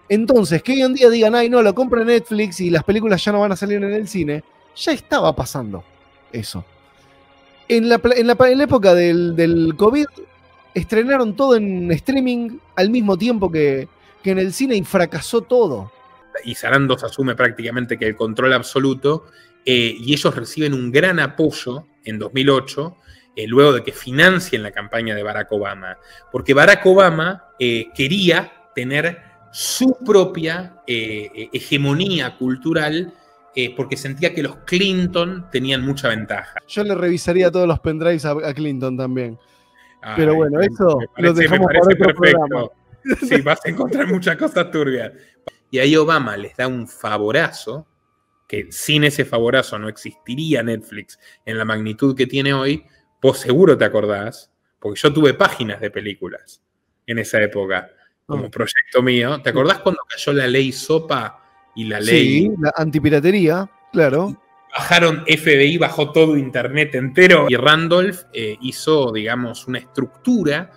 Entonces, que hoy en día digan, ay, no, lo compra Netflix y las películas ya no van a salir en el cine, ya estaba pasando eso. En la época del COVID, estrenaron todo en streaming al mismo tiempo que en el cine y fracasó todo. Y Sarandos asume prácticamente que el control absoluto, y ellos reciben un gran apoyo en 2008, luego de que financien la campaña de Barack Obama, porque Barack Obama quería tener su propia hegemonía cultural, porque sentía que los Clinton tenían mucha ventaja. Yo le revisaría todos los pendrives a Clinton también. Pero bueno, eso lo dejamos para otro programa. Sí, vas a encontrar muchas cosas turbias. Y ahí Obama les da un favorazo, que sin ese favorazo no existiría Netflix en la magnitud que tiene hoy. Vos seguro te acordás, porque yo tuve páginas de películas en esa época, como proyecto mío. ¿Te acordás cuando cayó la ley SOPA y la ley? Sí, la antipiratería, claro. Bajaron, FBI bajó todo Internet entero y Randolph hizo, digamos, una estructura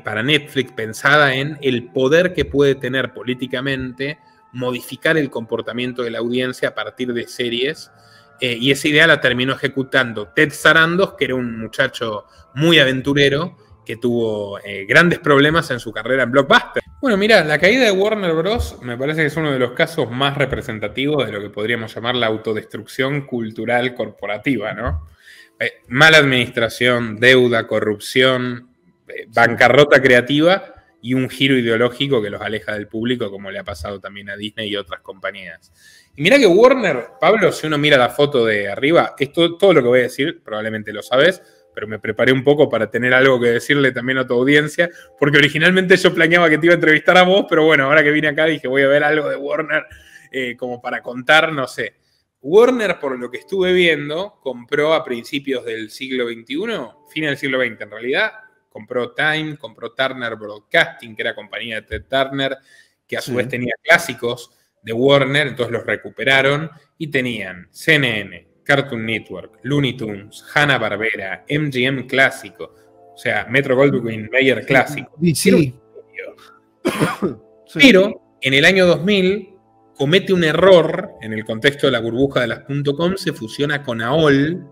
para Netflix pensada en el poder que puede tener políticamente modificar el comportamiento de la audiencia a partir de series, y esa idea la terminó ejecutando Ted Sarandos, que era un muchacho muy aventurero que tuvo grandes problemas en su carrera en Blockbuster. Bueno, mira, la caída de Warner Bros. Me parece que es uno de los casos más representativos de lo que podríamos llamar la autodestrucción cultural corporativa, ¿no? Mala administración, deuda, corrupción, bancarrota creativa y un giro ideológico que los aleja del público, como le ha pasado también a Disney y otras compañías. Y mira que Warner, Pablo, si uno mira la foto de arriba, esto, todo lo que voy a decir, probablemente lo sabes, pero me preparé un poco para tener algo que decirle también a tu audiencia, porque originalmente yo planeaba que te iba a entrevistar a vos, pero bueno, ahora que vine acá dije, voy a ver algo de Warner como para contar, no sé. Warner, por lo que estuve viendo, compró a principios del siglo XXI, fin del siglo XX en realidad, compró Time, compró Turner Broadcasting, que era compañía de Ted Turner, que a su vez tenía clásicos de Warner, entonces los recuperaron y tenían CNN, Cartoon Network, Looney Tunes, Hanna-Barbera, MGM clásico, o sea, Metro-Goldwyn-Mayer clásico. Sí. Pero en el año 2000 comete un error en el contexto de la burbuja de las .com, se fusiona con AOL,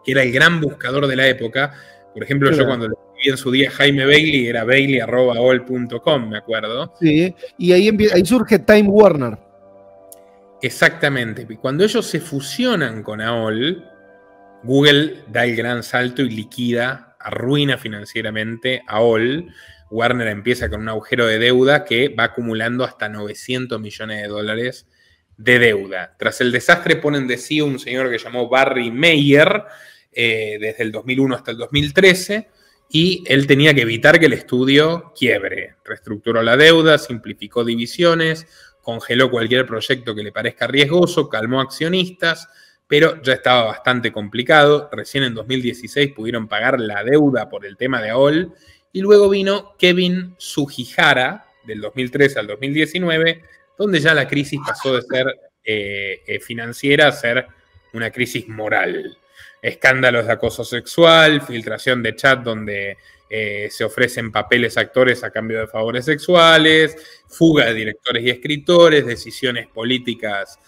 que era el gran buscador de la época. Por ejemplo, yo cuando lo escribí en su día Jaime Bailey, era bailey@aol.com, me acuerdo. Sí, y ahí surge Time Warner. Exactamente. Y cuando ellos se fusionan con AOL, Google da el gran salto y liquida, arruina financieramente AOL. Warner empieza con un agujero de deuda que va acumulando hasta 900 millones de dólares de deuda. Tras el desastre ponen de CEO un señor que llamó Barry Meyer, desde el 2001 hasta el 2013, y él tenía que evitar que el estudio quiebre. Reestructuró la deuda, simplificó divisiones, congeló cualquier proyecto que le parezca riesgoso, calmó accionistas, pero ya estaba bastante complicado. Recién en 2016 pudieron pagar la deuda por el tema de AOL, y luego vino Kevin Sugihara, del 2013 al 2019, donde ya la crisis pasó de ser financiera a ser una crisis moral. Escándalos de acoso sexual, filtración de chat donde se ofrecen papeles a actores a cambio de favores sexuales, fuga de directores y escritores, decisiones políticas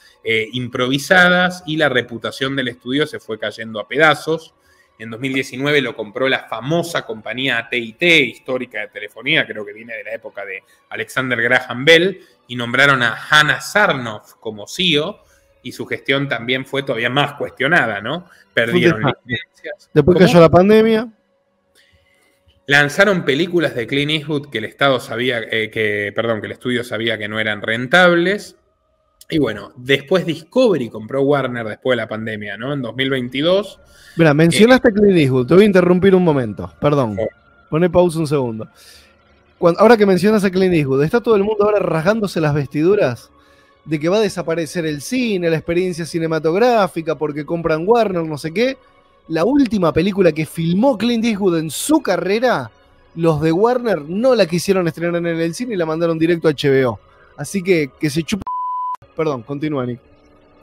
improvisadas, y la reputación del estudio se fue cayendo a pedazos. En 2019 lo compró la famosa compañía AT&T, histórica de telefonía, creo que viene de la época de Alexander Graham Bell, y nombraron a Hannah Sarnoff como CEO, y su gestión también fue todavía más cuestionada, ¿no? Perdieron licencias. Después cayó la pandemia. Lanzaron películas de Clint Eastwood que el Estado sabía, que el estudio sabía que no eran rentables. Y bueno, después Discovery compró Warner después de la pandemia, ¿no? En 2022. Mira, mencionaste a Clint Eastwood, te voy a interrumpir un momento, perdón. Poné pausa un segundo. Ahora que mencionas a Clint Eastwood, ¿está todo el mundo ahora rasgándose las vestiduras de que va a desaparecer el cine, la experiencia cinematográfica, porque compran Warner, no sé qué? La última película que filmó Clint Eastwood en su carrera, los de Warner no la quisieron estrenar en el cine y la mandaron directo a HBO. Así que se chupa. Perdón, continúa, Nick.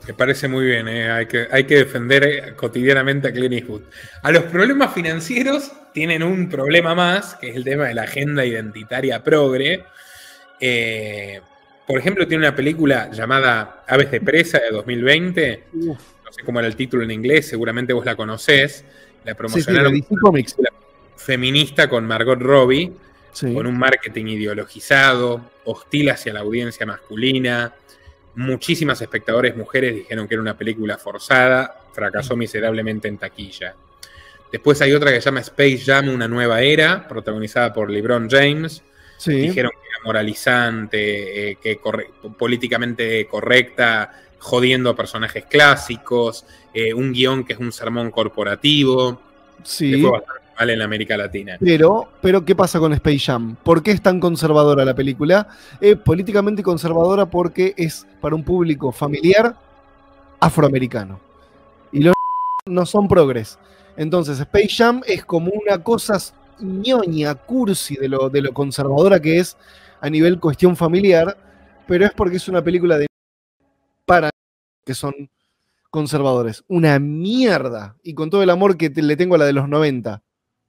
Me parece muy bien, hay que defender cotidianamente a Clint Eastwood. A los problemas financieros tienen un problema más, que es el tema de la agenda identitaria progre. Por ejemplo, tiene una película llamada Aves de Presa de 2020. No sé cómo era el título en inglés, seguramente vos la conocés. La promocionaron sí, como una película feminista con Margot Robbie, sí, con un marketing ideologizado, hostil hacia la audiencia masculina. Muchísimas espectadores mujeres dijeron que era una película forzada, fracasó miserablemente en taquilla. Después hay otra que se llama Space Jam, una nueva era, protagonizada por LeBron James. sí. Dijeron que era moralizante, políticamente correcta, jodiendo a personajes clásicos, un guión que es un sermón corporativo. Sí. Le fue bastante mal en América Latina. Pero, ¿qué pasa con Space Jam? ¿Por qué es tan conservadora la película? Políticamente conservadora porque es para un público familiar afroamericano. Y los no son progres. Entonces, Space Jam es como una cosa ñoña, cursi de lo conservadora que es a nivel cuestión familiar, pero es porque es una película de para que son conservadores. Una mierda. Y con todo el amor que le tengo a la de los 90.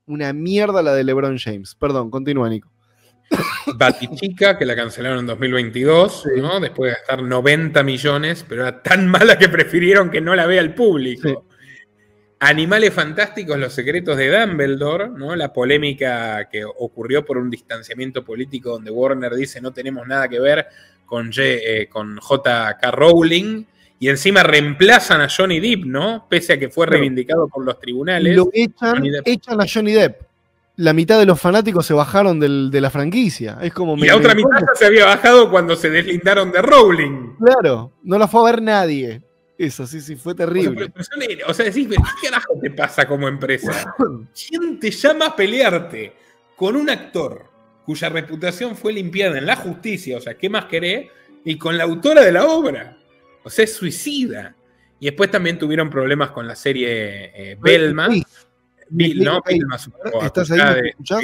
Una mierda la de LeBron James. Perdón, continúa, Nico. Batichica, que la cancelaron en 2022, sí, ¿no? Después de gastar 90 millones, pero era tan mala que prefirieron que no la vea el público. Sí. Animales Fantásticos, Los Secretos de Dumbledore, ¿no? La polémica que ocurrió por un distanciamiento político donde Warner dice no tenemos nada que ver con J.K. Rowling, y encima reemplazan a Johnny Depp, ¿no? Pese a que fue reivindicado por los tribunales. Lo echan a Johnny Depp. La mitad de los fanáticos se bajaron de la franquicia. Es como y la otra mitad ya se había bajado cuando se deslindaron de Rowling. Claro, no la fue a ver nadie. Eso, sí, fue terrible. O sea, decís, ¿qué carajo te pasa como empresa? ¿Quién te llama a pelearte con un actor cuya reputación fue limpiada en la justicia? O sea, ¿qué más querés? Y con la autora de la obra. O sea, es suicida. Y después también tuvieron problemas con la serie Velma. Vilma ¿Estás ahí? ¿Me escuchás?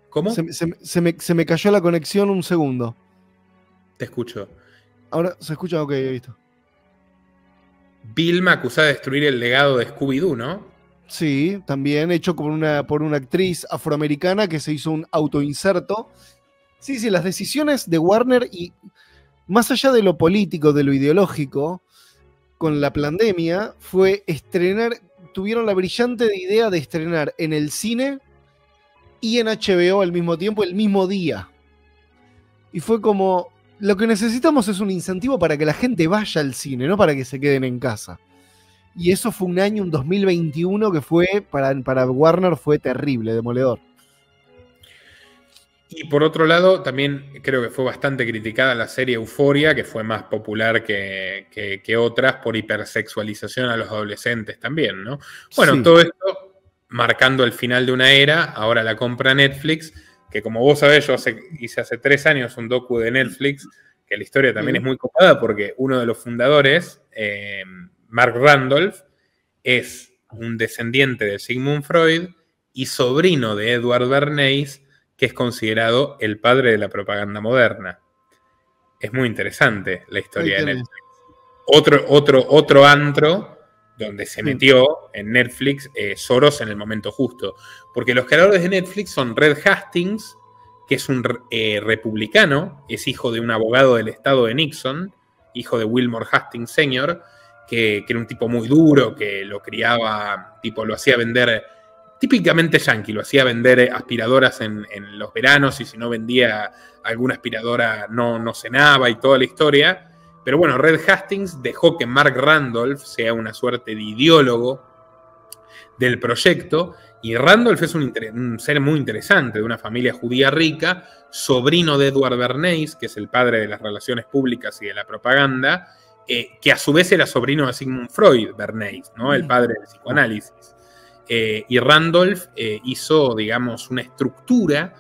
¿Cómo? Se me cayó la conexión un segundo. Te escucho. Ahora se escucha, ok, listo. Vilma acusada de destruir el legado de Scooby-Doo, ¿no? Sí, también hecho por una actriz afroamericana que se hizo un autoinserto. Sí, las decisiones de Warner, y más allá de lo político, de lo ideológico, con la pandemia, fue tuvieron la brillante idea de estrenar en el cine y en HBO al mismo tiempo, el mismo día. Y fue como, lo que necesitamos es un incentivo para que la gente vaya al cine, no para que se queden en casa. Y eso fue un año, un 2021, que fue, para Warner fue terrible, demoledor. Y por otro lado, también creo que fue bastante criticada la serie Euphoria, que fue más popular que otras por hipersexualización a los adolescentes también, ¿no? Bueno, sí. Todo esto marcando el final de una era, ahora la compra Netflix, que como vos sabés, yo hice hace 3 años un docu de Netflix, que la historia también es muy copada porque uno de los fundadores, Mark Randolph, es un descendiente de Sigmund Freud y sobrino de Edward Bernays, que es considerado el padre de la propaganda moderna. Es muy interesante la historia de Netflix. Otro antro donde se metió en Netflix Soros en el momento justo. Porque los creadores de Netflix son Reed Hastings, que es un republicano, es hijo de un abogado del estado de Nixon, hijo de Wilmore Hastings Sr., que era un tipo muy duro, que lo criaba, lo hacía vender... Típicamente yankee, lo hacía vender aspiradoras en los veranos y si no vendía alguna aspiradora no cenaba y toda la historia. Pero bueno, Reed Hastings dejó que Mark Randolph sea una suerte de ideólogo del proyecto y Randolph es un ser muy interesante, de una familia judía rica, sobrino de Edward Bernays, que es el padre de las relaciones públicas y de la propaganda, que a su vez era sobrino de Sigmund Freud, Bernays, ¿no? El padre del psicoanálisis. Y Randolph hizo, digamos, una estructura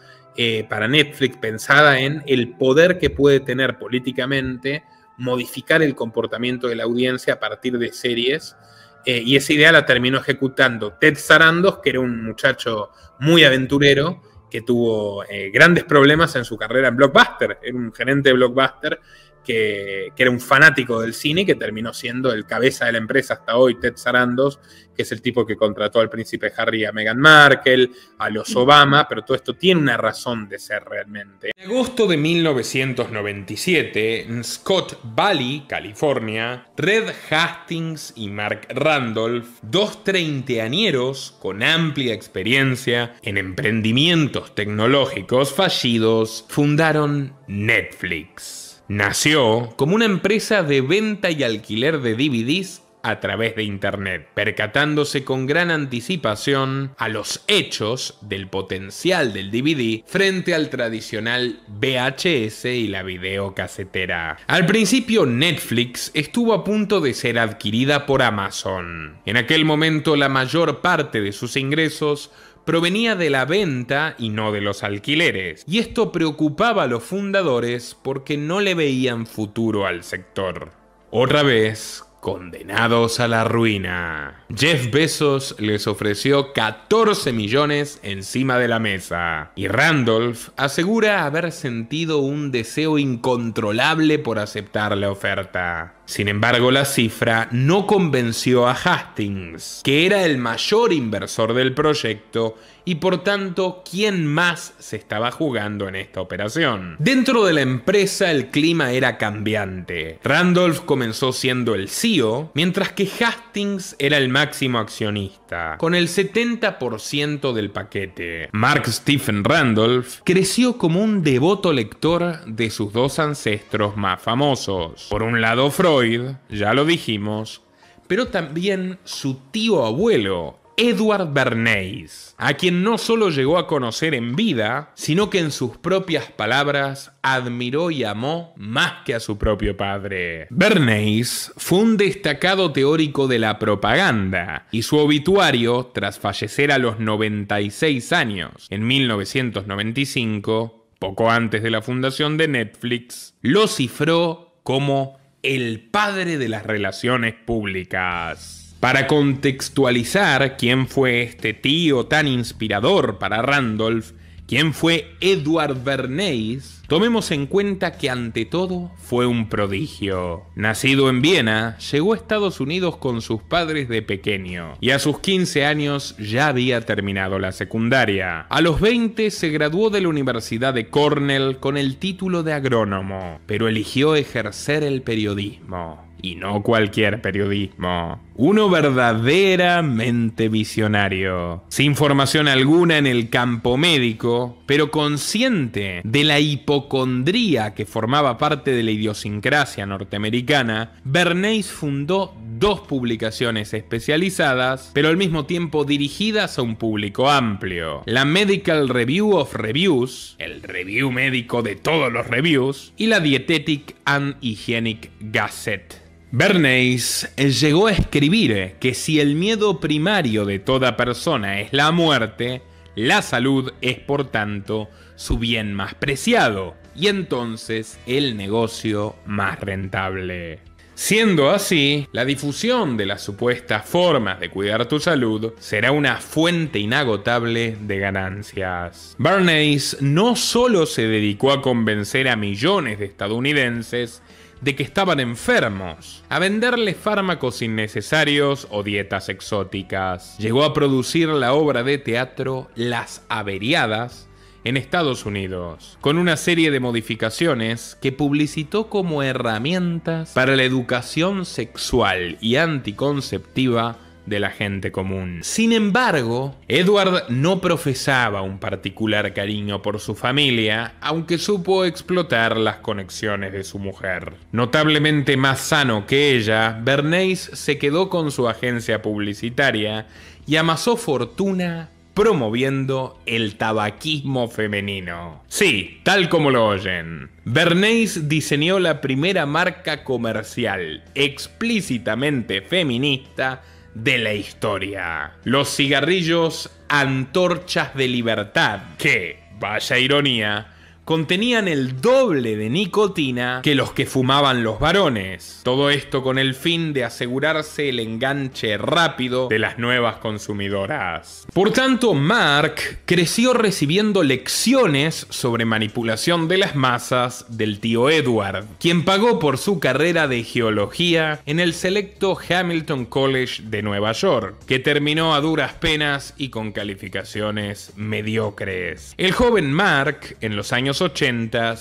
para Netflix pensada en el poder que puede tener políticamente modificar el comportamiento de la audiencia a partir de series. Y esa idea la terminó ejecutando Ted Sarandos, que era un muchacho muy aventurero, que tuvo grandes problemas en su carrera en Blockbuster. Era un gerente de Blockbuster que era un fanático del cine y que terminó siendo el cabeza de la empresa hasta hoy, Ted Sarandos, que es el tipo que contrató al príncipe Harry y a Meghan Markle, a los Obama, pero todo esto tiene una razón de ser realmente. En agosto de 1997, en Scott Valley, California, Red Hastings y Mark Randolph, dos treintañeros con amplia experiencia en emprendimientos tecnológicos fallidos, fundaron Netflix. Nació como una empresa de venta y alquiler de DVDs a través de Internet, percatándose con gran anticipación a los hechos del potencial del DVD frente al tradicional VHS y la videocasetera. Al principio, Netflix estuvo a punto de ser adquirida por Amazon. En aquel momento, la mayor parte de sus ingresos provenía de la venta y no de los alquileres, y esto preocupaba a los fundadores porque no le veían futuro al sector. Otra vez, condenados a la ruina. Jeff Bezos les ofreció 14 millones encima de la mesa, y Randolph asegura haber sentido un deseo incontrolable por aceptar la oferta. Sin embargo, la cifra no convenció a Hastings, que era el mayor inversor del proyecto y por tanto quien más se estaba jugando en esta operación. Dentro de la empresa el clima era cambiante. Randolph comenzó siendo el CEO, mientras que Hastings era el máximo accionista, con el 70% del paquete. Mark Stephen Randolph creció como un devoto lector de sus dos ancestros más famosos. Por un lado Freud, ya lo dijimos, pero también su tío abuelo, Edward Bernays, a quien no solo llegó a conocer en vida, sino que en sus propias palabras admiró y amó más que a su propio padre. Bernays fue un destacado teórico de la propaganda y su obituario, tras fallecer a los 96 años en 1995, poco antes de la fundación de Netflix, lo cifró como el padre de las relaciones públicas. Para contextualizar quién fue este tío tan inspirador para Randolph, quién fue Edward Bernays, tomemos en cuenta que ante todo fue un prodigio. Nacido en Viena, llegó a Estados Unidos con sus padres de pequeño y a sus 15 años ya había terminado la secundaria. A los 20 se graduó de la Universidad de Cornell con el título de agrónomo, pero eligió ejercer el periodismo. Y no cualquier periodismo, uno verdaderamente visionario. Sin formación alguna en el campo médico, pero consciente de la hipocondría que formaba parte de la idiosincrasia norteamericana, Bernays fundó dos publicaciones especializadas, pero al mismo tiempo dirigidas a un público amplio: la Medical Review of Reviews, el review médico de todos los reviews, y la Dietetic and Hygienic Gazette. Bernays llegó a escribir que si el miedo primario de toda persona es la muerte, la salud es por tanto su bien más preciado y entonces el negocio más rentable. Siendo así, la difusión de las supuestas formas de cuidar tu salud será una fuente inagotable de ganancias. Bernays no solo se dedicó a convencer a millones de estadounidenses de que estaban enfermos, a venderles fármacos innecesarios o dietas exóticas. Llegó a producir la obra de teatro Las Averiadas en Estados Unidos, con una serie de modificaciones que publicitó como herramientas para la educación sexual y anticonceptiva de la gente común. Sin embargo, Edward no profesaba un particular cariño por su familia, aunque supo explotar las conexiones de su mujer. Notablemente más sano que ella, Bernays se quedó con su agencia publicitaria y amasó fortuna promoviendo el tabaquismo femenino. Sí, tal como lo oyen. Bernays diseñó la primera marca comercial explícitamente feminista de la historia: los cigarrillos Antorchas de Libertad, que, vaya ironía, contenían el doble de nicotina que los que fumaban los varones. Todo esto con el fin de asegurarse el enganche rápido de las nuevas consumidoras. Por tanto, Mark creció recibiendo lecciones sobre manipulación de las masas del tío Edward, quien pagó por su carrera de geología en el selecto Hamilton College de Nueva York, que terminó a duras penas y con calificaciones mediocres. El joven Mark, en los años 80,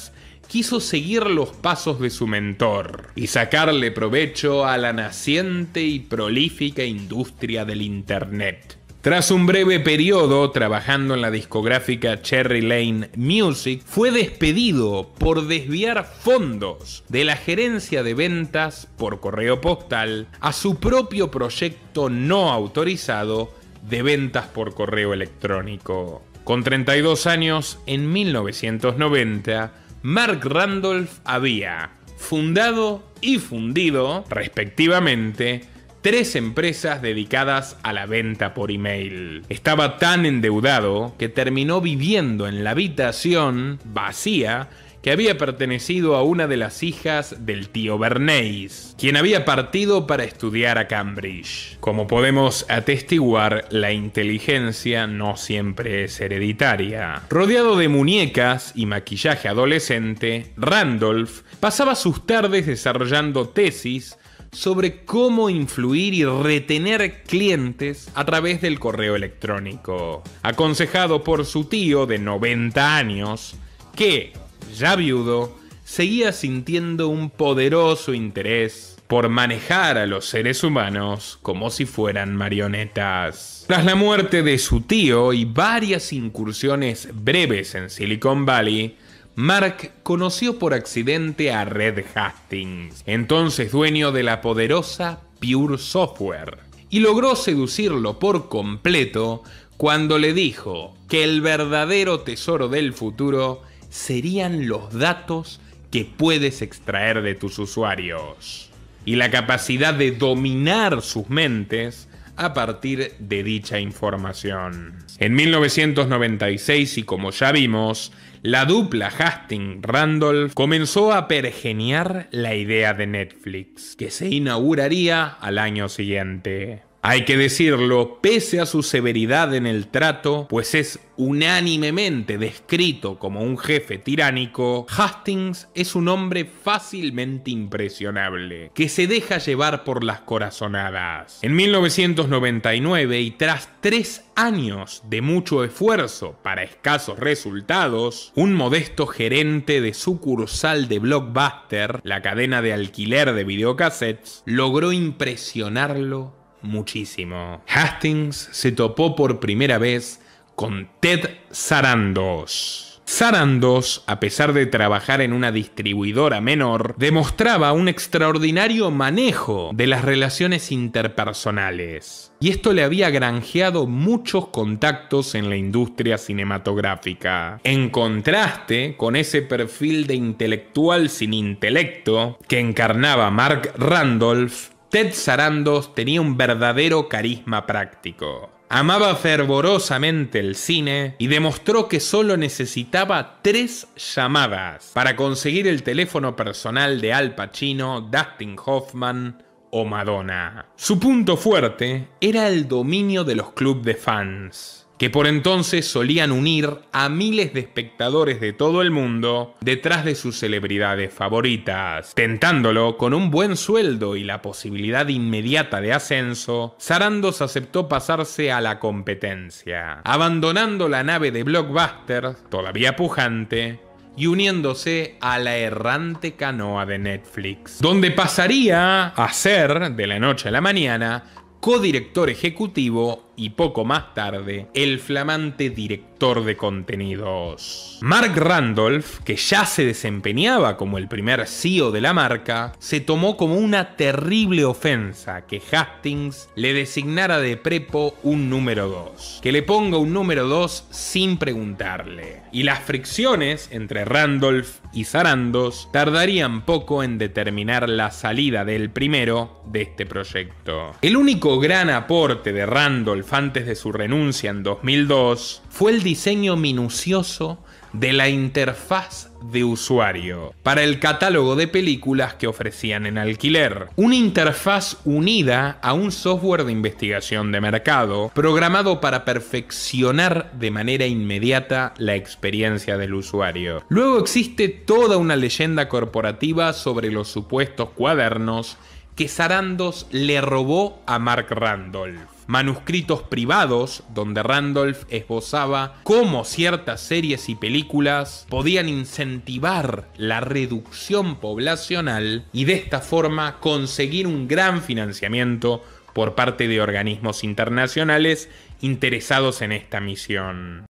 quiso seguir los pasos de su mentor y sacarle provecho a la naciente y prolífica industria del Internet. Tras un breve periodo trabajando en la discográfica Cherry Lane Music, fue despedido por desviar fondos de la gerencia de ventas por correo postal a su propio proyecto no autorizado de ventas por correo electrónico. Con 32 años, en 1990, Mark Randolph había fundado y fundido, respectivamente, 3 empresas dedicadas a la venta por email. Estaba tan endeudado que terminó viviendo en la habitación vacía que había pertenecido a una de las hijas del tío Bernays, quien había partido para estudiar a Cambridge. Como podemos atestiguar, la inteligencia no siempre es hereditaria. Rodeado de muñecas y maquillaje adolescente, Randolph pasaba sus tardes desarrollando tesis sobre cómo influir y retener clientes a través del correo electrónico. Aconsejado por su tío de 90 años, que, ya viudo, seguía sintiendo un poderoso interés por manejar a los seres humanos como si fueran marionetas. Tras la muerte de su tío y varias incursiones breves en Silicon Valley, Mark conoció por accidente a Red Hastings, entonces dueño de la poderosa Pure Software, y logró seducirlo por completo cuando le dijo que el verdadero tesoro del futuro serían los datos que puedes extraer de tus usuarios y la capacidad de dominar sus mentes a partir de dicha información. En 1996, y como ya vimos, la dupla Hastings-Randolph comenzó a pergeñar la idea de Netflix, que se inauguraría al año siguiente. Hay que decirlo, pese a su severidad en el trato, pues es unánimemente descrito como un jefe tiránico, Hastings es un hombre fácilmente impresionable, que se deja llevar por las corazonadas. En 1999, y tras 3 años de mucho esfuerzo para escasos resultados, un modesto gerente de sucursal de Blockbuster, la cadena de alquiler de videocassettes, logró impresionarlo muchísimo. Hastings se topó por primera vez con Ted Sarandos. Sarandos, a pesar de trabajar en una distribuidora menor, demostraba un extraordinario manejo de las relaciones interpersonales, y esto le había granjeado muchos contactos en la industria cinematográfica. En contraste con ese perfil de intelectual sin intelecto que encarnaba Mark Randolph, Ted Sarandos tenía un verdadero carisma práctico. Amaba fervorosamente el cine y demostró que solo necesitaba 3 llamadas para conseguir el teléfono personal de Al Pacino, Dustin Hoffman o Madonna. Su punto fuerte era el dominio de los clubes de fans, que por entonces solían unir a miles de espectadores de todo el mundo detrás de sus celebridades favoritas. Tentándolo con un buen sueldo y la posibilidad inmediata de ascenso, Sarandos aceptó pasarse a la competencia, abandonando la nave de Blockbuster, todavía pujante, y uniéndose a la errante canoa de Netflix, donde pasaría a ser, de la noche a la mañana, codirector ejecutivo y poco más tarde, el flamante director de contenidos. Mark Randolph, que ya se desempeñaba como el primer CEO de la marca, se tomó como una terrible ofensa que Hastings le designara de prepo un número 2, que le ponga un número 2 sin preguntarle. Y las fricciones entre Randolph y Sarandos tardarían poco en determinar la salida del primero de este proyecto. El único gran aporte de Randolph antes de su renuncia en 2002 fue el diseño minucioso de la interfaz de usuario para el catálogo de películas que ofrecían en alquiler. Una interfaz unida a un software de investigación de mercado programado para perfeccionar de manera inmediata la experiencia del usuario. Luego existe toda una leyenda corporativa sobre los supuestos cuadernos que Sarandos le robó a Mark Randolph. Manuscritos privados donde Randolph esbozaba cómo ciertas series y películas podían incentivar la reducción poblacional y de esta forma conseguir un gran financiamiento por parte de organismos internacionales interesados en esta misión.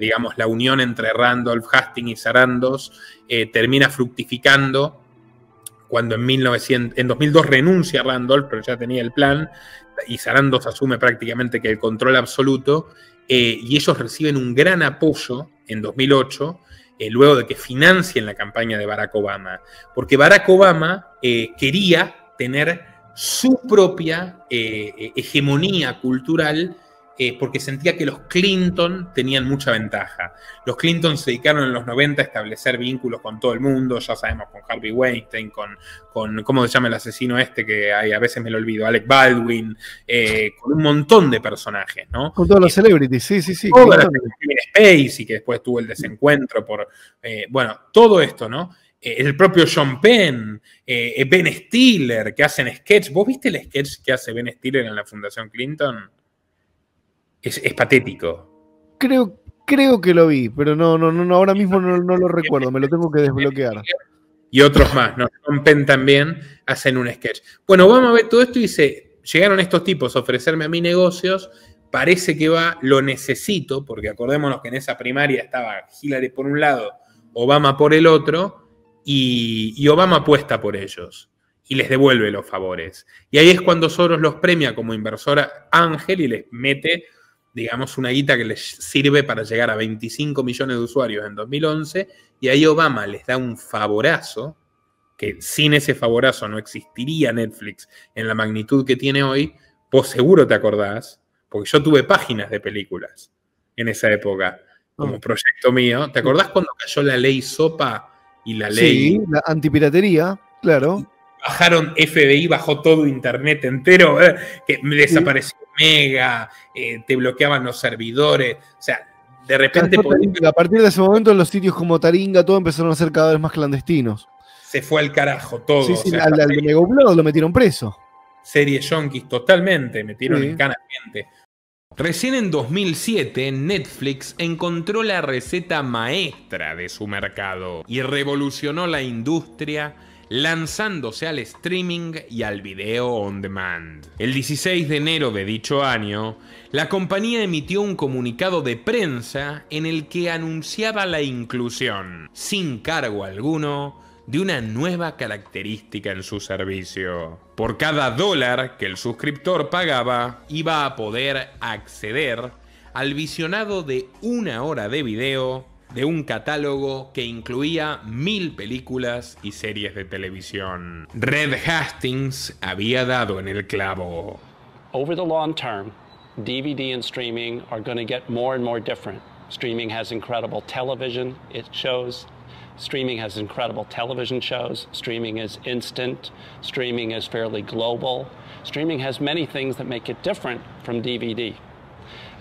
Digamos, la unión entre Randolph, Hastings y Sarandos termina fructificando cuando en 2002 renuncia Randolph, pero ya tenía el plan, y Sarandos asume prácticamente que el control absoluto, y ellos reciben un gran apoyo en 2008, luego de que financien la campaña de Barack Obama, porque Barack Obama quería tener su propia hegemonía cultural, porque sentía que los Clinton tenían mucha ventaja. Los Clinton se dedicaron en los 90 a establecer vínculos con todo el mundo, ya sabemos, con Harvey Weinstein, con ¿cómo se llama el asesino este? Que a veces me lo olvido, Alec Baldwin, con un montón de personajes, ¿no? Con todos los celebrities, sí. Spacey, que después tuvo el desencuentro por... bueno, todo esto, ¿no? El propio Sean Penn, Ben Stiller, que hacen sketch. ¿Vos viste el sketch que hace Ben Stiller en la Fundación Clinton? Es patético. Creo que lo vi, pero no, ahora mismo no lo recuerdo, me lo tengo que desbloquear. Y otros más, ¿no? Sean Penn también hacen un sketch. Bueno, vamos a ver todo esto y dice, llegaron estos tipos a ofrecerme a mí negocios, parece que lo necesito, porque acordémonos que en esa primaria estaba Hillary por un lado, Obama por el otro, y Obama apuesta por ellos y les devuelve los favores. Y ahí es cuando Soros los premia como inversora ángel y les mete, digamos, una guita que les sirve para llegar a 25 millones de usuarios en 2011, y ahí Obama les da un favorazo, que sin ese favorazo no existiría Netflix en la magnitud que tiene hoy. Vos seguro te acordás, porque yo tuve páginas de películas en esa época, como proyecto mío. ¿Te acordás cuando cayó la ley SOPA y la ley... Sí, la antipiratería, claro. Bajaron, FBI bajó todo internet entero, que desapareció Mega, te bloqueaban los servidores, o sea, de repente... A partir de ese momento los sitios como Taringa, todo empezaron a ser cada vez más clandestinos. Se fue al carajo todo. Sí, o sea, al de Megaupload lo metieron preso. Series yonkis totalmente, metieron en cana gente. Recién en 2007, Netflix encontró la receta maestra de su mercado y revolucionó la industria lanzándose al streaming y al video on demand. El 16 de enero de dicho año, la compañía emitió un comunicado de prensa en el que anunciaba la inclusión, sin cargo alguno, de una nueva característica en su servicio. Por cada $1 que el suscriptor pagaba, iba a poder acceder al visionado de 1 hora de video de un catálogo que incluía 1000 películas y series de televisión. Red Hastings había dado en el clavo. Over the long term, DVD and streaming are going to get more and more different. Streaming has incredible television shows. Streaming has incredible television shows. Streaming is instant. Streaming is fairly global. Streaming has many things that make it different from DVD.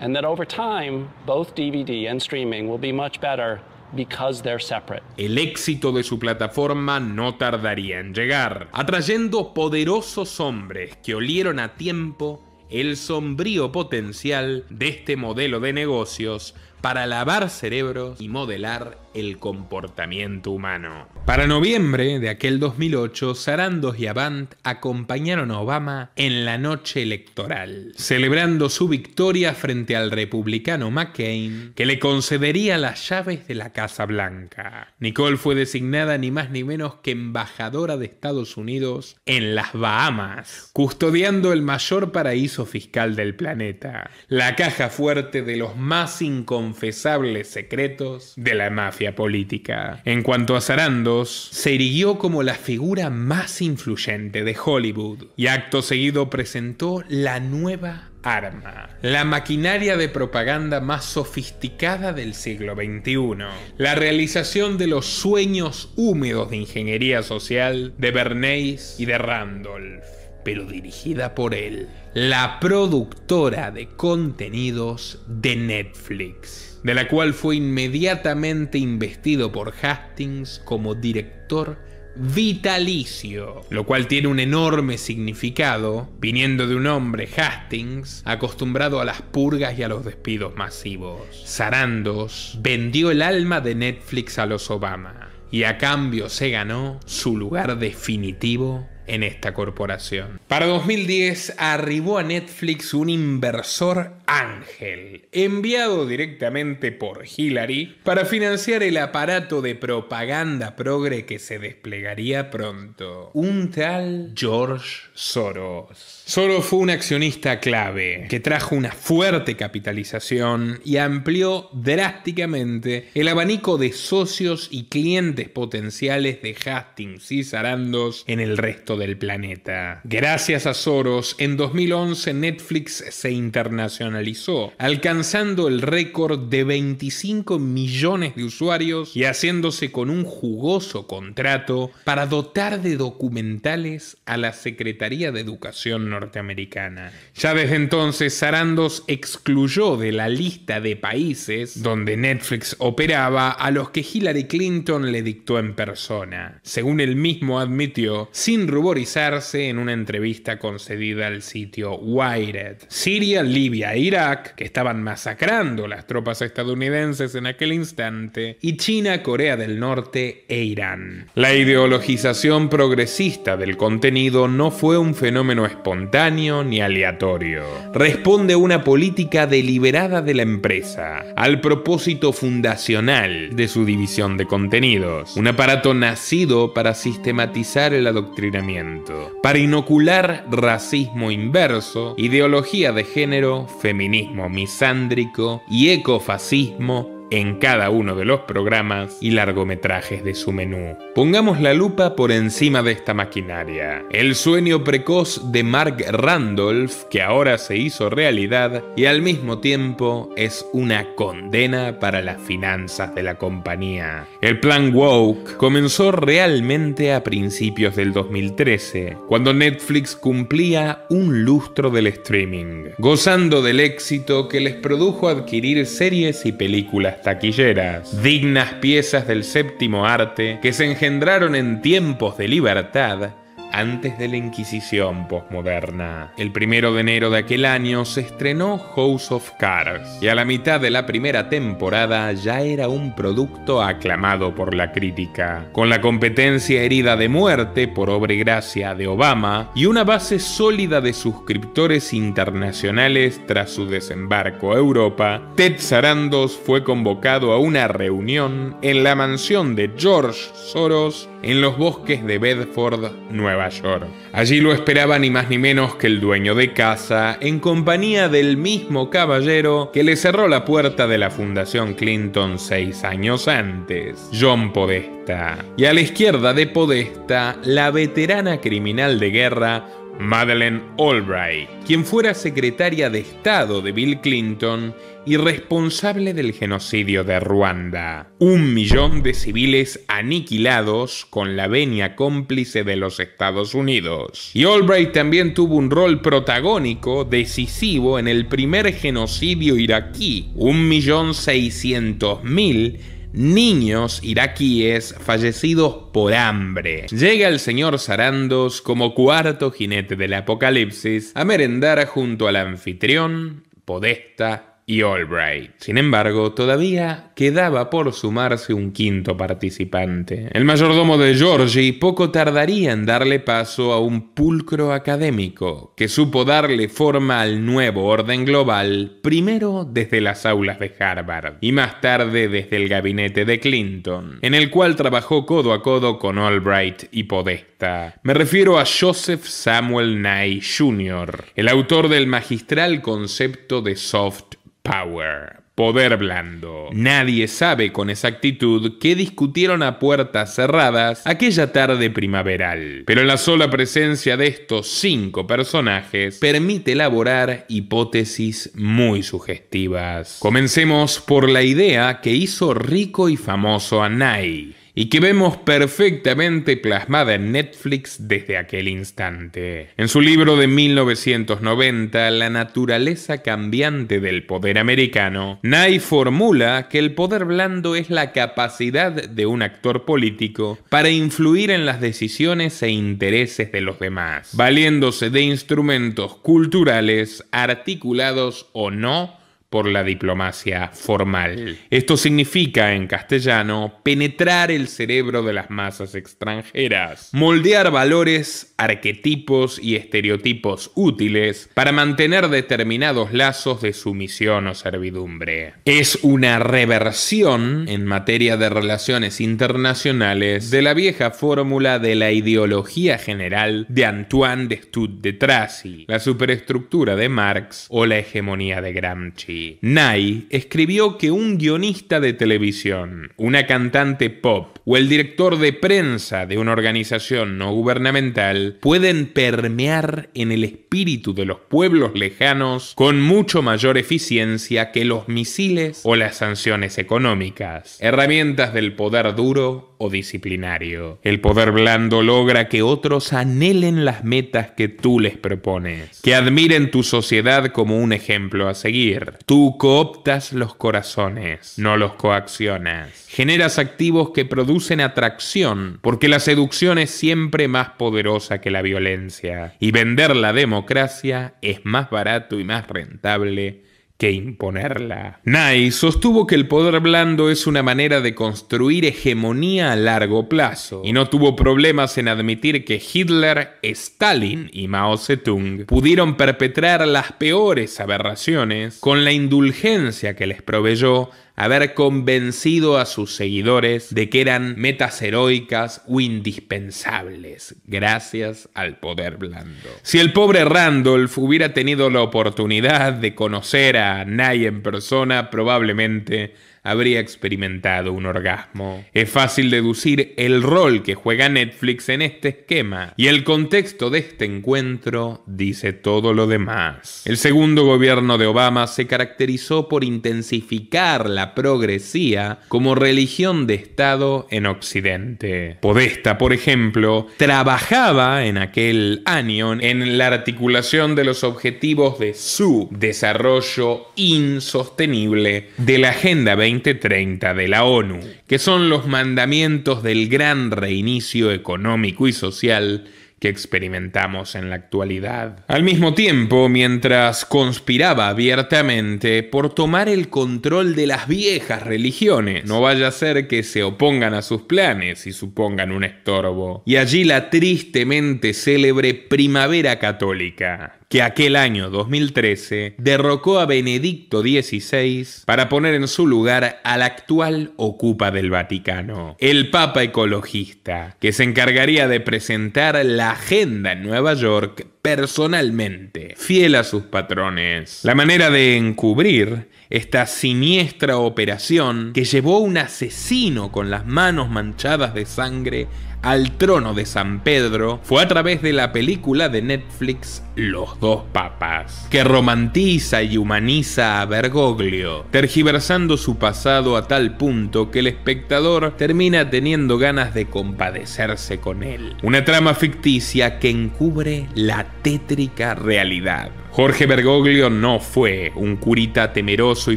And that over time, both DVD and streaming will be much better because they're separate. El éxito de su plataforma no tardaría en llegar, atrayendo poderosos hombres que olieron a tiempo el sombrío potencial de este modelo de negocios para lavar cerebros y modelar el comportamiento humano. Para noviembre de aquel 2008, Sarandos y Avant acompañaron a Obama en la noche electoral, celebrando su victoria frente al republicano McCain, que le concedería las llaves de la Casa Blanca. Nicole fue designada ni más ni menos que embajadora de Estados Unidos en las Bahamas, custodiando el mayor paraíso fiscal del planeta, la caja fuerte de los más inconformes inconfesables secretos de la mafia política. En cuanto a Sarandos, se erigió como la figura más influyente de Hollywood y acto seguido presentó la nueva arma, la maquinaria de propaganda más sofisticada del siglo XXI, la realización de los sueños húmedos de ingeniería social de Bernays y de Randolph, pero dirigida por él, la productora de contenidos de Netflix, de la cual fue inmediatamente investido por Hastings como director vitalicio, lo cual tiene un enorme significado, viniendo de un hombre, Hastings, acostumbrado a las purgas y a los despidos masivos. Sarandos vendió el alma de Netflix a los Obama y a cambio se ganó su lugar definitivo en esta corporación. Para 2010 arribó a Netflix un inversor ángel, enviado directamente por Hillary para financiar el aparato de propaganda progre que se desplegaría pronto. Un tal George Soros. Soros fue un accionista clave que trajo una fuerte capitalización y amplió drásticamente el abanico de socios y clientes potenciales de Hastings y Sarandos en el resto del planeta. Gracias a Soros, en 2011 Netflix se internacionalizó, alcanzando el récord de 25 millones de usuarios y haciéndose con un jugoso contrato para dotar de documentales a la Secretaría de Educación norteamericana. Ya desde entonces, Sarandos excluyó de la lista de países donde Netflix operaba a los que Hillary Clinton le dictó en persona, según él mismo admitió, sin ruborizarse en una entrevista concedida al sitio Wired. Siria, Libia e Irak, que estaban masacrando las tropas estadounidenses en aquel instante, y China, Corea del Norte e Irán. La ideologización progresista del contenido no fue un fenómeno espontáneo ni aleatorio. Responde a una política deliberada de la empresa, al propósito fundacional de su división de contenidos, un aparato nacido para sistematizar el adoctrinamiento, para inocular racismo inverso, ideología de género, feminismo misándrico y ecofascismo en cada uno de los programas y largometrajes de su menú. Pongamos la lupa por encima de esta maquinaria. El sueño precoz de Mark Randolph, que ahora se hizo realidad y al mismo tiempo es una condena para las finanzas de la compañía. El plan woke comenzó realmente a principios del 2013, cuando Netflix cumplía un lustro del streaming, gozando del éxito que les produjo adquirir series y películas taquilleras, dignas piezas del séptimo arte que se engendraron en tiempos de libertad antes de la Inquisición posmoderna. El 1 de enero de aquel año se estrenó House of Cards y a la mitad de la primera temporada ya era un producto aclamado por la crítica, con la competencia herida de muerte por obra y gracia de Obama y una base sólida de suscriptores internacionales tras su desembarco a Europa. Ted Sarandos fue convocado a una reunión en la mansión de George Soros en los bosques de Bedford, Nueva York. Allí lo esperaba ni más ni menos que el dueño de casa, en compañía del mismo caballero que le cerró la puerta de la Fundación Clinton 6 años antes, John Podesta. Y a la izquierda de Podesta, la veterana criminal de guerra Madeleine Albright, quien fuera secretaria de Estado de Bill Clinton y responsable del genocidio de Ruanda. 1 millón de civiles aniquilados con la venia cómplice de los Estados Unidos. Y Albright también tuvo un rol protagónico decisivo en el primer genocidio iraquí. 1.600.000 niños iraquíes fallecidos por hambre. Llega el señor Sarandos como cuarto jinete del apocalipsis a merendar junto al anfitrión, Podesta y Albright. Sin embargo, todavía quedaba por sumarse un quinto participante. El mayordomo de Georgie poco tardaría en darle paso a un pulcro académico que supo darle forma al nuevo orden global, primero desde las aulas de Harvard y más tarde desde el gabinete de Clinton, en el cual trabajó codo a codo con Albright y Podesta. Me refiero a Joseph Samuel Nye Jr., el autor del magistral concepto de soft power, poder blando. Nadie sabe con exactitud qué discutieron a puertas cerradas aquella tarde primaveral, pero la sola presencia de estos 5 personajes permite elaborar hipótesis muy sugestivas. Comencemos por la idea que hizo rico y famoso a Nye, y que vemos perfectamente plasmada en Netflix desde aquel instante. En su libro de 1990, La naturaleza cambiante del poder americano, Nye formula que el poder blando es la capacidad de un actor político para influir en las decisiones e intereses de los demás, valiéndose de instrumentos culturales articulados o no por la diplomacia formal. Esto significa, en castellano, penetrar el cerebro de las masas extranjeras, moldear valores, arquetipos y estereotipos útiles para mantener determinados lazos de sumisión o servidumbre. Es una reversión, en materia de relaciones internacionales, de la vieja fórmula de la ideología general de Antoine de Stud-de-Tracy, la superestructura de Marx o la hegemonía de Gramsci. Nye escribió que un guionista de televisión, una cantante pop o el director de prensa de una organización no gubernamental pueden permear en el espíritu de los pueblos lejanos con mucho mayor eficiencia que los misiles o las sanciones económicas, herramientas del poder duro o disciplinario. El poder blando logra que otros anhelen las metas que tú les propones, que admiren tu sociedad como un ejemplo a seguir. Tú cooptas los corazones, no los coaccionas. Generas activos que producen atracción, porque la seducción es siempre más poderosa que la violencia. Y vender la democracia es más barato y más rentable que imponerla. Nye sostuvo que el poder blando es una manera de construir hegemonía a largo plazo, y no tuvo problemas en admitir que Hitler, Stalin y Mao Zedong pudieron perpetrar las peores aberraciones con la indulgencia que les proveyó haber convencido a sus seguidores de que eran metas heroicas o indispensables, gracias al poder blando. Si el pobre Randolph hubiera tenido la oportunidad de conocer a Nye en persona, probablemente habría experimentado un orgasmo. Es fácil deducir el rol que juega Netflix en este esquema, y el contexto de este encuentro dice todo lo demás. El segundo gobierno de Obama se caracterizó por intensificar la progresía como religión de Estado en Occidente. Podesta, por ejemplo, trabajaba en aquel año en la articulación de los objetivos de su desarrollo insostenible de la Agenda 2030 de la ONU, que son los mandamientos del gran reinicio económico y social que experimentamos en la actualidad. Al mismo tiempo, mientras conspiraba abiertamente por tomar el control de las viejas religiones, no vaya a ser que se opongan a sus planes y supongan un estorbo. Y allí la tristemente célebre Primavera Católica, que aquel año 2013 derrocó a Benedicto XVI para poner en su lugar al actual ocupa del Vaticano, el Papa ecologista, que se encargaría de presentar la agenda en Nueva York personalmente, fiel a sus patrones. La manera de encubrir esta siniestra operación que llevó a un asesino con las manos manchadas de sangre al trono de San Pedro fue a través de la película de Netflix Los dos papas, que romantiza y humaniza a Bergoglio, tergiversando su pasado a tal punto que el espectador termina teniendo ganas de compadecerse con él. Una trama ficticia que encubre la tétrica realidad. Jorge Bergoglio no fue un curita temeroso y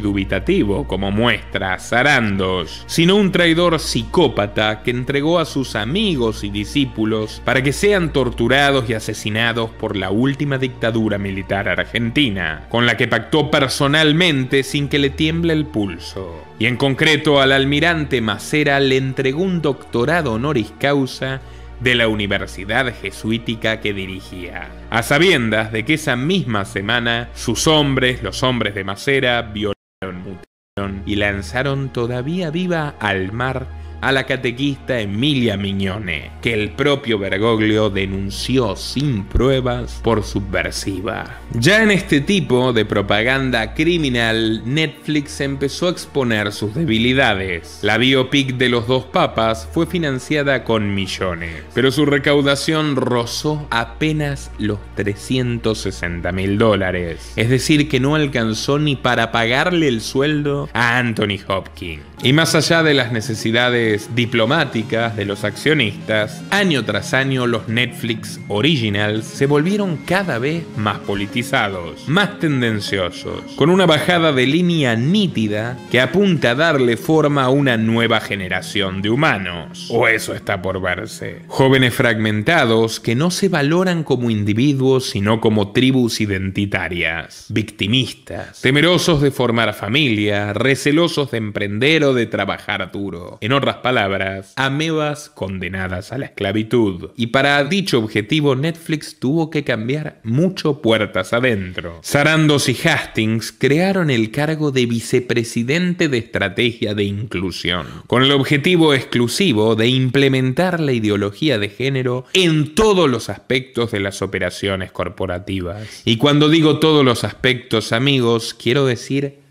dubitativo, como muestra Sarandos, sino un traidor psicópata que entregó a sus amigos y discípulos para que sean torturados y asesinados por la última dictadura militar argentina, con la que pactó personalmente sin que le tiemble el pulso. Y en concreto al almirante Macera le entregó un doctorado honoris causa de la universidad jesuítica que dirigía, a sabiendas de que esa misma semana sus hombres, los hombres de Macera, violaron, mutilaron y lanzaron todavía viva al mar a la catequista Emilia Mignone, que el propio Bergoglio denunció sin pruebas por subversiva. Ya en este tipo de propaganda criminal, Netflix empezó a exponer sus debilidades. La biopic de los dos papas fue financiada con millones, pero su recaudación rozó apenas los $360.000, es decir, que no alcanzó ni para pagarle el sueldo a Anthony Hopkins. Y más allá de las necesidades diplomáticas de los accionistas, año tras año los Netflix Originals se volvieron cada vez más politizados, más tendenciosos, con una bajada de línea nítida que apunta a darle forma a una nueva generación de humanos. O eso está por verse. Jóvenes fragmentados que no se valoran como individuos sino como tribus identitarias, victimistas, temerosos de formar familia, recelosos de emprender o de trabajar duro. En otras palabras, amebas condenadas a la esclavitud. Y para dicho objetivo, Netflix tuvo que cambiar mucho puertas adentro. Sarandos y Hastings crearon el cargo de vicepresidente de estrategia de inclusión, con el objetivo exclusivo de implementar la ideología de género en todos los aspectos de las operaciones corporativas. Y cuando digo todos los aspectos, amigos, quiero decir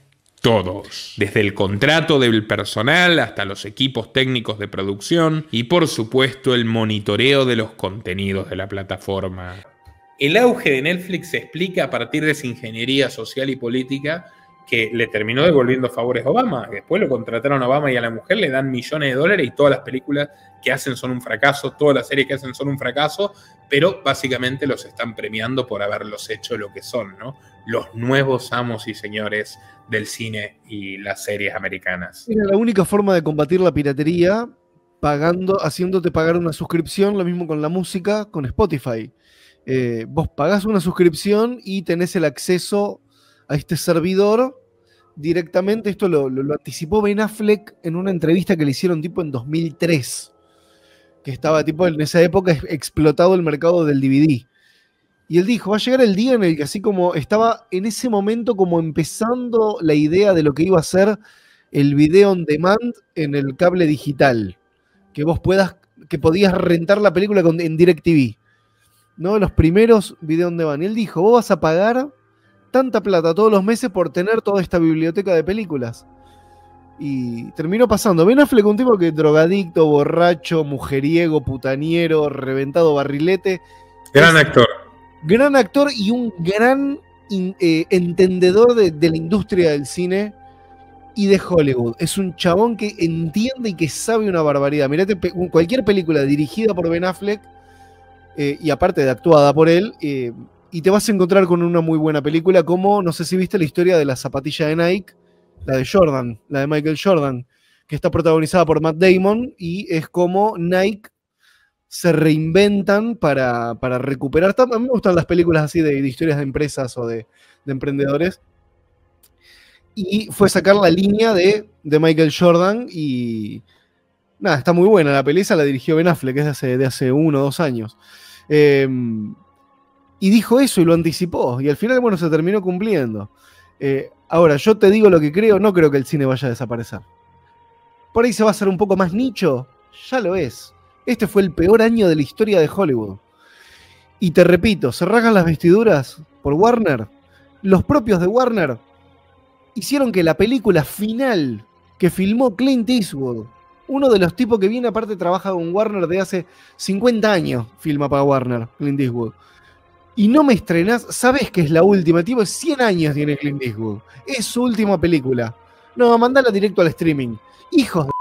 todos, desde el contrato del personal hasta los equipos técnicos de producción y por supuesto el monitoreo de los contenidos de la plataforma. El auge de Netflix se explica a partir de esa ingeniería social y política que le terminó devolviendo favores a Obama. Después lo contrataron a Obama y a la mujer le dan millones de dólares y todas las películas que hacen son un fracaso, todas las series que hacen son un fracaso, pero básicamente los están premiando por haberlos hecho lo que son, ¿no? Los nuevos amos y señores del cine y las series americanas. Era la única forma de combatir la piratería, haciéndote pagar una suscripción, lo mismo con la música, con Spotify. Vos pagás una suscripción y tenés el acceso a este servidor directamente. Esto lo anticipó Ben Affleck en una entrevista que le hicieron tipo en 2003, que estaba tipo en esa época explotado el mercado del DVD. Y él dijo, va a llegar el día en el que así como estaba en ese momento como empezando la idea de lo que iba a ser el video on demand en el cable digital, que podías rentar la película en DirecTV, ¿no? Los primeros video on demand. Y él dijo, vos vas a pagar tanta plata todos los meses por tener toda esta biblioteca de películas. Y terminó pasando. Ben Affleck, un tipo que drogadicto, borracho, mujeriego, putaniero, reventado barrilete. Gran actor. Gran actor y un gran entendedor de la industria del cine y de Hollywood. Es un chabón que entiende y que sabe una barbaridad. Mirate cualquier película dirigida por Ben Affleck y aparte de actuada por él, y te vas a encontrar con una muy buena película, como, no sé si viste la historia de la zapatilla de Nike, la de Jordan, la de Michael Jordan, que está protagonizada por Matt Damon, y es como Nike se reinventan para recuperar. A mí me gustan las películas así de historias de empresas o de emprendedores. Y fue sacar la línea de Michael Jordan y nada, está muy buena. La peli esa la dirigió Ben Affleck, es de hace 1 o 2 años. Y dijo eso y lo anticipó. Y al final, bueno, se terminó cumpliendo. Ahora, yo te digo lo que creo, no creo que el cine vaya a desaparecer. Por ahí se va a hacer un poco más nicho, ya lo es. Este fue el peor año de la historia de Hollywood. Y te repito, se rasgan las vestiduras por Warner. Los propios de Warner hicieron que la película final que filmó Clint Eastwood, uno de los tipos que viene aparte trabaja con Warner de hace 50 años, filma para Warner, Clint Eastwood. Y no me estrenás, sabés que es la última, tipo 100 años tiene Clint Eastwood. Es su última película. No, mandala directo al streaming. Hijos de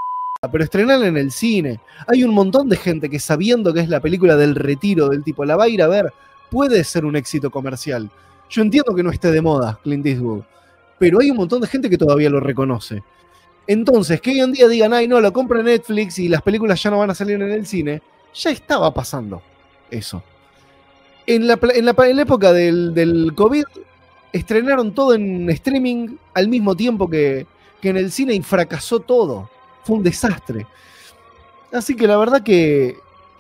pero estrenarla en el cine. Hay un montón de gente que sabiendo que es la película del retiro del tipo, la va a ir a ver, puede ser un éxito comercial. Yo entiendo que no esté de moda Clint Eastwood, pero hay un montón de gente que todavía lo reconoce. Entonces, que hoy en día digan, ay no, lo compra Netflix y las películas ya no van a salir en el cine, ya estaba pasando eso. En la época del COVID, estrenaron todo en streaming al mismo tiempo que en el cine y fracasó todo. Fue un desastre. Así que la verdad que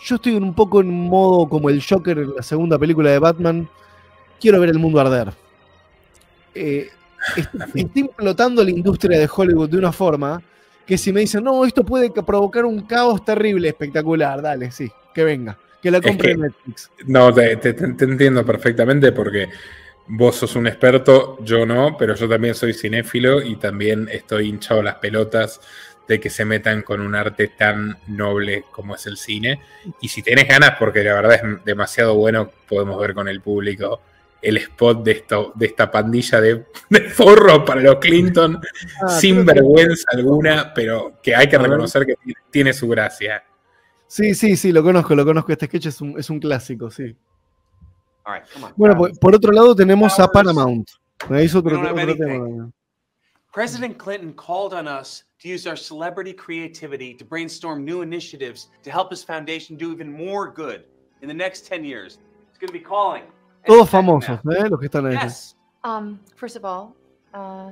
yo estoy un poco en modo como el Joker en la segunda película de Batman. Quiero ver el mundo arder. Está implotando la industria de Hollywood de una forma que si me dicen, no, esto puede provocar un caos terrible, espectacular, dale, sí, que venga, que la compre Netflix. No, te entiendo perfectamente porque Vos sos un experto, yo no, pero yo también soy cinéfilo y también estoy hinchado las pelotas de que se metan con un arte tan noble como es el cine. Y si tenés ganas, porque la verdad es demasiado bueno, podemos ver con el público el spot de esta pandilla de forros para los Clinton, sin vergüenza alguna, pero que hay que reconocer que tiene su gracia. Sí, lo conozco. Este sketch es un clásico, sí. All right, come on. Bueno, por otro lado tenemos a Paramount. Ahí es otro tema. President Clinton called on us to use our celebrity creativity to brainstorm new initiatives to help his foundation do even more good in the next 10 years. It's going to be calling. Todos famosos, los que están ahí. Yes. First of all,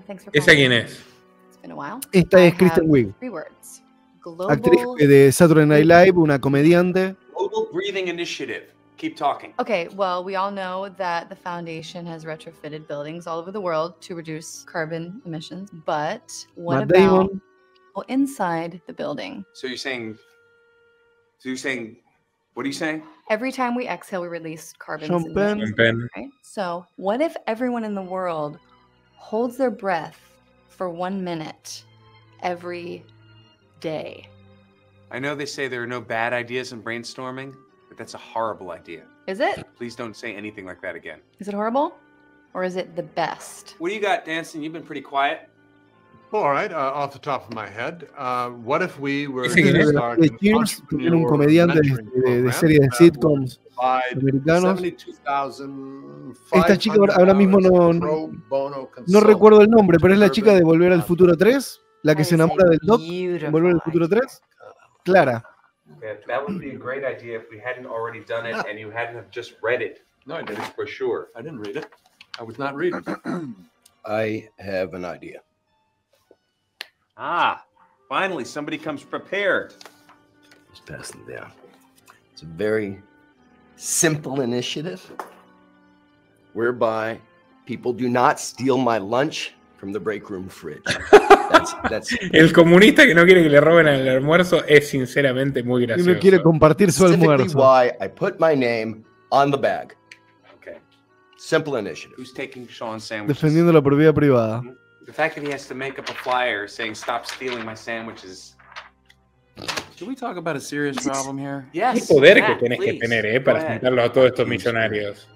thanks for ¿Esa quién es? It's been a while. Esta es Kristen Wiig, 3 words. Global... actriz de Saturday Night Live, una comediante. Global Breathing Initiative. Keep talking. Okay, well, we all know that the foundation has retrofitted buildings all over the world to reduce carbon emissions, but what Matt about Damon. Inside the building? So you're saying, what are you saying? Every time we exhale, we release carbon Sean Penn. emissions, right? So what if everyone in the world holds their breath for 1 minute every day? I know they say there are no bad ideas in brainstorming, but that's a horrible idea. Is it? Please don't say anything like that again. Is it horrible? Or is it the best? What do you got, Danson? You've been pretty quiet. All right, off the top of my head, what if we were Este es to de start de Cheers, que tiene un comediante de series de sitcoms americanos. Esta chica ahora mismo no recuerdo el nombre, pero es la chica de Volver al Futuro 3, la que se enamora del Doc en Volver al Futuro 3. Clara. That would be a great idea if we hadn't already done it and you hadn't have just read it. No, I didn't. For sure. I didn't read it. I was not reading. I have an idea. Finally, somebody comes prepared. Just pass them down. It's a very simple initiative whereby people do not steal my lunch from the break room fridge. That's El comunista que no quiere que le roben el almuerzo es sinceramente muy gracioso. Y no quiere compartir su specifically almuerzo. why I put my name on the bag. Okay. Simple initiative. Who's taking Sean's sandwiches? Defendiendo la propiedad privada. The fact that he has to make up a flyer saying "Stop stealing my sandwiches." Can we talk about a serious problem here? Yes. Qué poder que Matt, tenés que please. tener, Go para ahead. juntarlos a todos estos millonarios.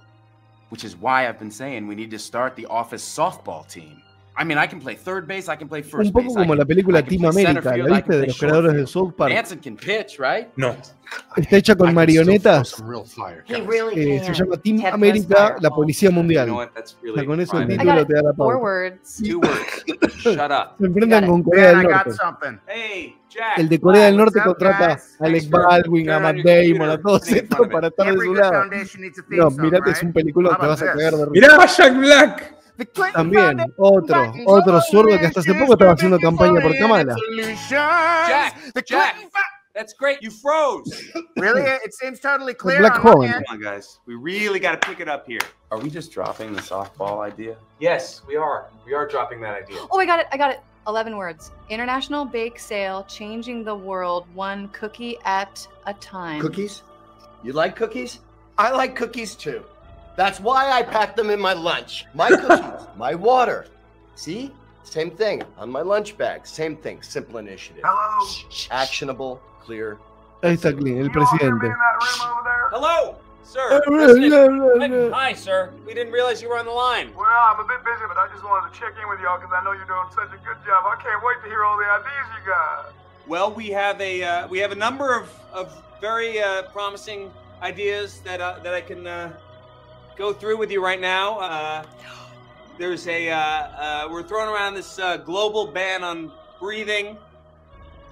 Which is why I've been saying we need to start the office softball team. I mean, I can play third base, I can play first Un poco base. como la película Team America, ¿la viste? De los creadores de South Park. Manson can pitch, right? No. Está hecha con marionetas. Some real fire. He really Se can. llama Team Ted América, Westphal. la policía You mundial. know what? That's O sea, really con eso el fine. I título got te da la it. 4 pauta. words. 2 words. Shut up. Se enfrentan Got con it. Corea del I got Norte. something. Hey, Jack. El de Corea del Norte What's up, contrata guys? a Alec Thanks for Baldwin, a turning Matt on your Damon, a computer todos and making estos fun of para it. estar de Every su good lado. foundation needs a theme No, song, mirate, right? es un película How que vas a about cagar de this? risa. ¡Mirá, Jack Black! The Clinton También, Foundation otro sordo que hasta hace poco estaba haciendo campaña por Kamala. Jack, The Jack. Clinton That's great. You froze. Really? It seems totally clear. Black on my Horn. end. Come on, guys. We really got to pick it up here. Are we just dropping the softball idea? Yes, we are. We are dropping that idea. Oh, I got it. 11 words. International Bake Sale, changing the world 1 cookie at a time. Cookies? You like cookies? I like cookies too. That's why I pack them in my lunch. My cookies, my water. See? Same thing on my lunch bag. Same thing. Simple initiative. Hello? Actionable, clear. Ahí está Clint, el presidente. Hello, sir. Blah, President. blah, Hi, sir. We didn't realize you were on the line. Well, I'm a bit busy, but I just wanted to check in with y'all because I know you're doing such a good job. I can't wait to hear all the ideas you got. Well, we have a number of very promising ideas that I can go through with you right now. There's we're throwing around this global ban on breathing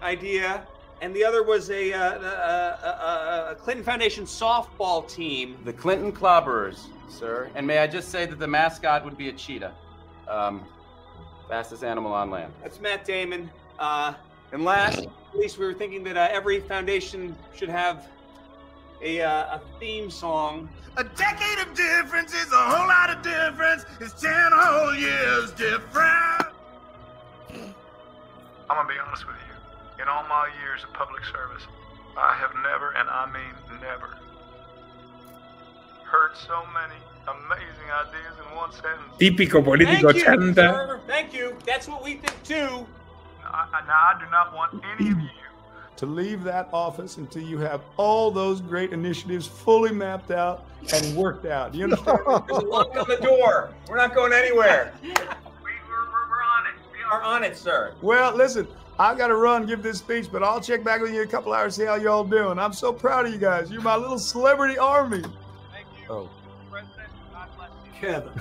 idea, and the other was a Clinton Foundation softball team. The Clinton Clobberers, sir. And may I just say that the mascot would be a cheetah. Fastest animal on land. That's Matt Damon. And last, at least we were thinking that every foundation should have a theme song. A decade of difference is a whole lot of difference. It's 10 whole years different. I'm gonna be honest with you. In all my years of public service, I have never, and I mean never, heard heard so many amazing ideas in one sentence. Típico político chanta. Sir. Thank you. That's what we think too. I do not want any of you to leave that office until you have all those great initiatives fully mapped out and worked out. You understand? There's a lock on the door. We're not going anywhere. We're on it. We are on it, sir. Well, listen, I got to run, give this speech, but I'll check back with you in a couple hours, see how y'all doing. I'm so proud of you guys. You're my little celebrity army. Thank you. Oh. President, God bless you. Kevin,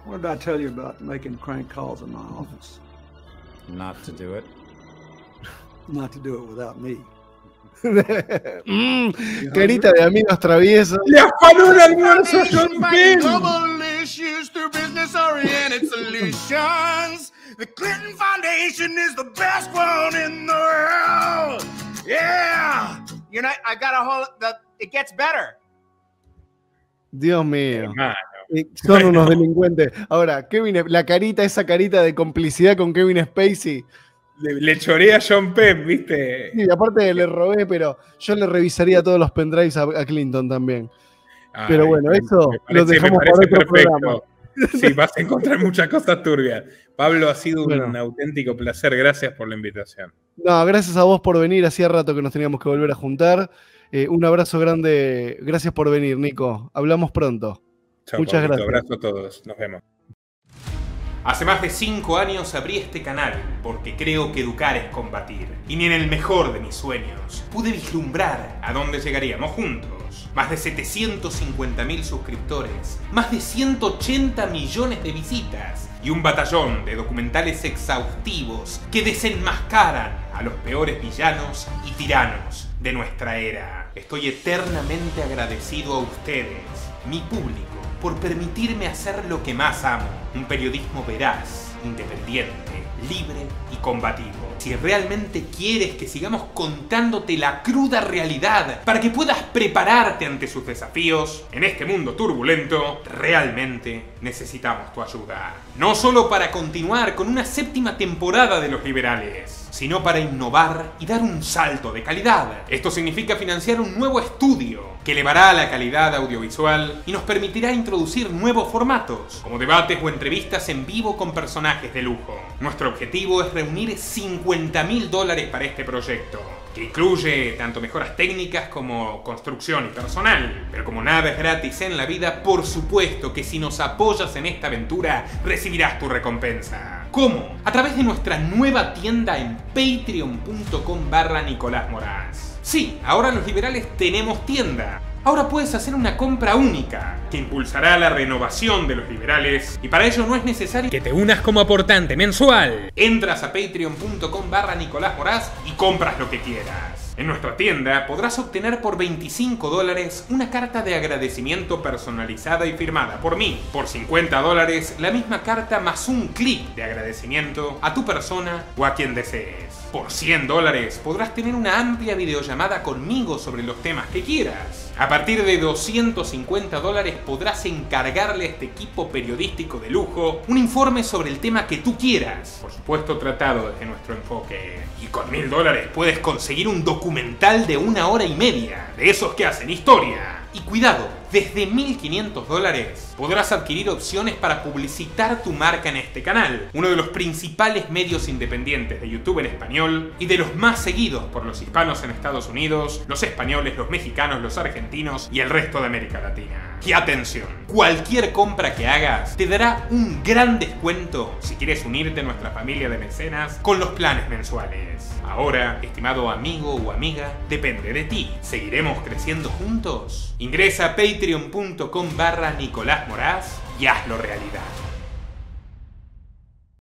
what did I tell you about making crank calls in my office? Not to do it. Not to do it without me. Carita de amigos traviesos. ¡Le afanó un almuerzo a John Penn! Global issues through business-oriented solutions. The Clinton Foundation is the best one in the world. Yeah. You know, I got a whole. It gets better. Dios mío. Hermano. Son unos delincuentes. Ahora, Kevin, la carita, esa carita de complicidad con Kevin Spacey. Le choré a John Penn, ¿viste? Sí, aparte le robé, pero yo le revisaría todos los pendrives a Clinton también. Ay, pero bueno, eso lo dejamos me parece para otro perfecto. programa. Sí, vas a encontrar muchas cosas turbias. Pablo, ha sido un auténtico placer. Gracias por la invitación. No, gracias a vos por venir. Hacía rato que nos teníamos que volver a juntar. Un abrazo grande. Gracias por venir, Nico. Hablamos pronto. Chao, muchas Pablito. gracias. Abrazo a todos. Nos vemos. Hace más de 5 años abrí este canal porque creo que educar es combatir. Y ni en el mejor de mis sueños pude vislumbrar a dónde llegaríamos juntos. Más de 750.000 suscriptores, más de 180 millones de visitas y un batallón de documentales exhaustivos que desenmascaran a los peores villanos y tiranos de nuestra era. Estoy eternamente agradecido a ustedes, mi público, por permitirme hacer lo que más amo, un periodismo veraz, independiente, libre y combativo. Si realmente quieres que sigamos contándote la cruda realidad para que puedas prepararte ante sus desafíos, en este mundo turbulento, realmente necesitamos tu ayuda. No solo para continuar con una 7ª temporada de Los Liberales, sino para innovar y dar un salto de calidad. Esto significa financiar un nuevo estudio que elevará la calidad audiovisual y nos permitirá introducir nuevos formatos, como debates o entrevistas en vivo con personajes de lujo. Nuestro objetivo es reunir $50.000 para este proyecto, que incluye tanto mejoras técnicas como construcción y personal. Pero como nada es gratis en la vida, por supuesto que si nos apoyas en esta aventura, recibirás tu recompensa. ¿Cómo? A través de nuestra nueva tienda en patreon.com/Nicolás Moraz. Sí, ahora los liberales tenemos tienda. Ahora puedes hacer una compra única que impulsará la renovación de los liberales y para ello no es necesario que te unas como aportante mensual. Entras a patreon.com/Nicolás Moraz y compras lo que quieras. En nuestra tienda podrás obtener por $25 una carta de agradecimiento personalizada y firmada por mí. Por $50 la misma carta más un clip de agradecimiento a tu persona o a quien desees. Por $100 podrás tener una amplia videollamada conmigo sobre los temas que quieras. A partir de $250 podrás encargarle a este equipo periodístico de lujo un informe sobre el tema que tú quieras, por supuesto tratado desde nuestro enfoque. Y con $1.000 puedes conseguir un documental de 1 hora y media, de esos que hacen historia. Y cuidado, desde $1.500 podrás adquirir opciones para publicitar tu marca en este canal, uno de los principales medios independientes de YouTube en español y de los más seguidos por los hispanos en Estados Unidos, los españoles, los mexicanos, los argentinos y el resto de América Latina. Y atención, cualquier compra que hagas te dará un gran descuento si quieres unirte a nuestra familia de mecenas con los planes mensuales. Ahora, estimado amigo o amiga, depende de ti. ¿Seguiremos creciendo juntos? Ingresa a patreon.com/Nicolás Moraz y hazlo realidad.